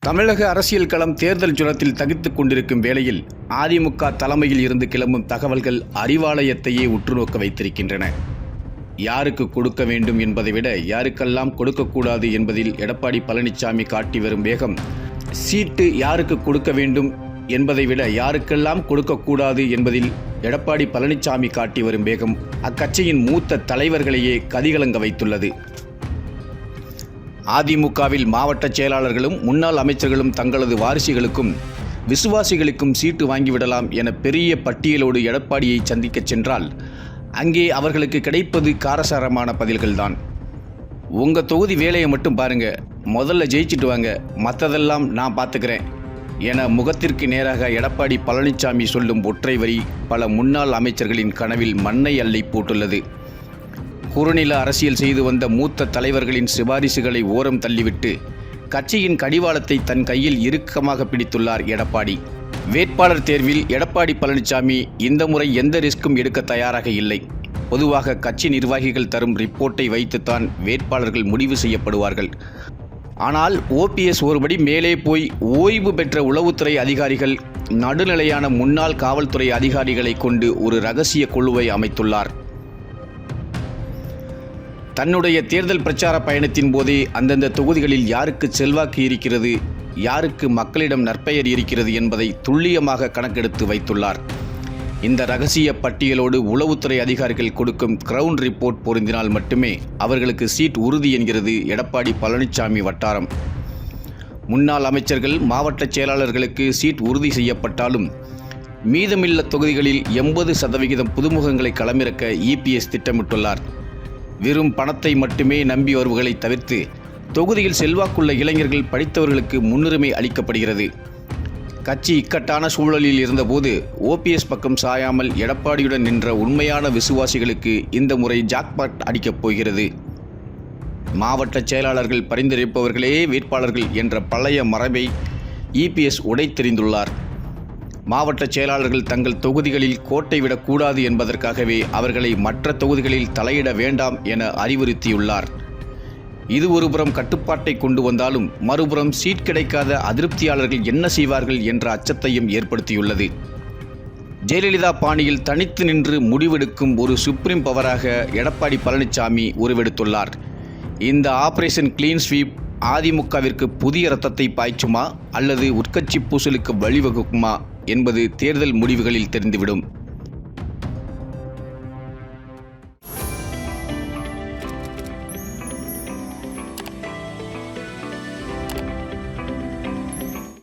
தமிழக அரசியல் களம் தேர்தல் ஜுரத்தில் தகித்துக் கொண்டிருக்கும் வேளையில் அதிமுக தலைமையில் இருந்து கிளம்பும் தகவல்கள் அறிவாலயத்தையே உற்றுநோக்க வைத்திருக்கின்றன. யாருக்கு கொடுக்க வேண்டும் என்பதை விட யாருக்கெல்லாம் கொடுக்கக்கூடாது என்பதில் எடப்பாடி பழனிசாமி காட்டி வரும் வேகம், சீட்டு யாருக்கு கொடுக்க வேண்டும் என்பதை விட யாருக்கெல்லாம் கொடுக்கக்கூடாது என்பதில் எடப்பாடி பழனிசாமி காட்டி வரும் வேகம் அக்கட்சியின் மூத்த தலைவர்களையே கதிகலங்க வைத்துள்ளது. அதிமுகவில் மாவட்ட செயலாளர்களும் முன்னாள் அமைச்சர்களும் தங்களது வாரிசுகளுக்கும் விசுவாசிகளுக்கும் சீட்டு வாங்கிவிடலாம் என பெரிய பட்டியலோடு எடப்பாடியை சந்திக்கச் சென்றால் அங்கே அவர்களுக்கு கிடைப்பது காரசாரமான பதில்கள்தான். உங்கள் தொகுதி வேலையை மட்டும் பாருங்க, முதல்ல ஜெயிச்சிட்டு வாங்க, மற்றதெல்லாம் நான் பார்த்துக்கிறேன் என முகத்திற்கு நேராக எடப்பாடி பழனிசாமி சொல்லும் ஒற்றை வரி பல முன்னாள் அமைச்சர்களின் கனவில் மண்ணை அள்ளி போட்டுள்ளது. குறுநில அரசியல் செய்து வந்த மூத்த தலைவர்களின் சிபாரிசுகளை ஓரம் தள்ளிவிட்டு கட்சியின் கடிவாளத்தை தன் கையில் இறுக்கமாக பிடித்துள்ளார் எடப்பாடி. வேட்பாளர் தேர்வில் எடப்பாடி பழனிசாமி இந்த முறை எந்த ரிஸ்க்கும் எடுக்க தயாராக இல்லை. பொதுவாக கட்சி நிர்வாகிகள் தரும் ரிப்போர்ட்டை வைத்துத்தான் வேட்பாளர்கள் முடிவு செய்யப்படுவார்கள். ஆனால் ஓபிஎஸ் ஒருபடி மேலே போய் ஓய்வு பெற்ற உளவுத்துறை அதிகாரிகள், நடுநிலையான முன்னாள் காவல்துறை அதிகாரிகளை கொண்டு ஒரு இரகசிய குழுவை அமைத்துள்ளார். தன்னுடைய தேர்தல் பிரச்சார பயணத்தின் போதே அந்தந்த தொகுதிகளில் யாருக்கு செல்வாக்கு இருக்கிறது, யாருக்கு மக்களிடம் நற்பெயர் இருக்கிறது என்பதை துல்லியமாக கணக்கெடுத்து வைத்துள்ளார். இந்த இரகசிய பட்டியலோடு உளவுத்துறை அதிகாரிகள் கொடுக்கும் கிரவுண்ட் ரிப்போர்ட் பொருந்தினால் மட்டுமே அவர்களுக்கு சீட் உறுதி என்கிறது எடப்பாடி பழனிசாமி வட்டாரம். முன்னாள் அமைச்சர்கள், மாவட்ட செயலாளர்களுக்கு சீட் உறுதி செய்யப்பட்டாலும் மீதமுள்ள தொகுதிகளில் 80% புதுமுகங்களை களமிறக்க இபிஎஸ் திட்டமிட்டுள்ளார். வெறும் பணத்தை மட்டுமே நம்பி வருவர்களை தவிர்த்து தொகுதியில் செல்வாக்குள்ள இளைஞர்கள், படித்தவர்களுக்கு முன்னுரிமை அளிக்கப்படுகிறது. கட்சி இக்கட்டான சூழலில் இருந்தபோது ஓபிஎஸ் பக்கம் சாயாமல் எடப்பாடியுடன் நின்ற உண்மையான விசுவாசிகளுக்கு இந்த முறை ஜாக்பாட் அடிக்கப் போகிறது. மாவட்ட செயலாளர்கள் பரிந்துரைப்பவர்களே வேட்பாளர்கள் என்ற பழைய மரபை இபிஎஸ் உடைத்தெறிந்துள்ளார். மாவட்ட செயலாளர்கள் தங்கள் தொகுதிகளில் கோட்டை விடக்கூடாது என்பதற்காகவே அவர்களை மற்ற தொகுதிகளில் தலையிட வேண்டாம் என அறிவுறுத்தியுள்ளார். இது ஒருபுறம் கட்டுப்பாட்டை கொண்டு வந்தாலும் மறுபுறம் சீட் கிடைக்காத அதிருப்தியாளர்கள் என்ன செய்வார்கள் என்ற அச்சத்தையும் ஏற்படுத்தியுள்ளது. ஜெயலலிதா பாணியில் தனித்து நின்று முடிவெடுக்கும் ஒரு சுப்ரீம் பவராக எடப்பாடி பழனிசாமி உருவெடுத்துள்ளார். இந்த ஆபரேஷன் கிளீன் ஸ்வீப் அதிமுகவிற்கு புதிய இரத்தத்தை பாய்ச்சுமா அல்லது உட்கட்சி பூசலுக்கு வழிவகுக்குமா என்பது தேர்தல் முடிவுகளில் தெரிந்துவிடும்.